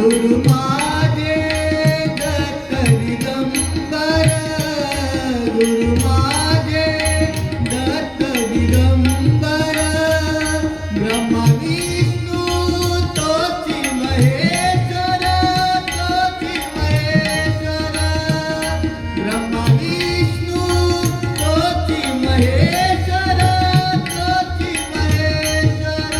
गुरु माझे दत्त दिगंबर, गुरु माझे दत्त दिगंबर, ब्रह्मा विष्णू तोची महेश्वर, तोची महेश्वर, ब्रह्मा विष्णू तोची महेश्वर, तोची महेश्वर,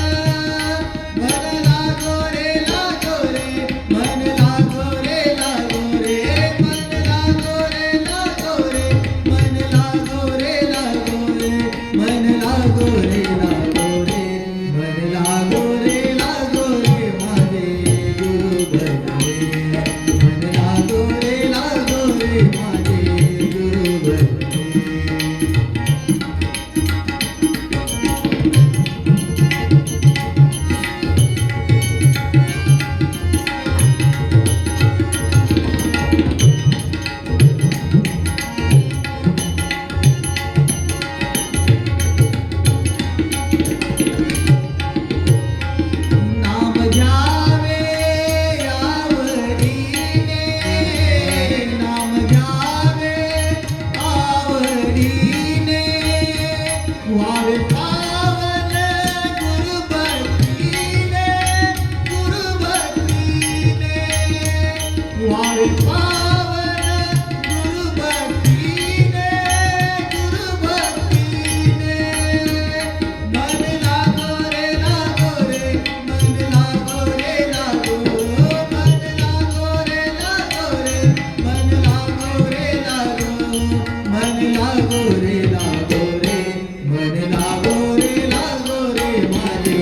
मन लागो रे लागो रे, मन लागो रे लागो रे, मन लागो रे लागो रे, मन लागो रे लागो रे, मन लागो रे लागो रे, मन लागो रे लागो रे, माझे गुरु बनले, मन लागो रे लागो रे, माझे गुरु बनले. नाम घ्यावे आवडीने, नाम घ्यावे आवडीने, व्हावे पावन गुरुभक्तीने, गुरुभक्तीने, व्हावे पावन गुरुभक्तीने, गुरुभक्तीने, मन लागो रे लागो रे, मन लागो रे लागो, मन लागो रे लागो रे, मन लागो रे लागो, मन लागो रे लागो रे, मन लागो रे लागो रे, माझे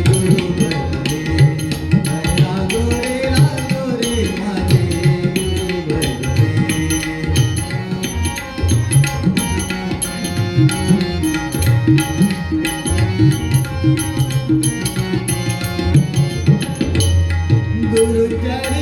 गुरु बनले, मन लागो रे लागो रे, माझे गुरु बनले. गुरु चरण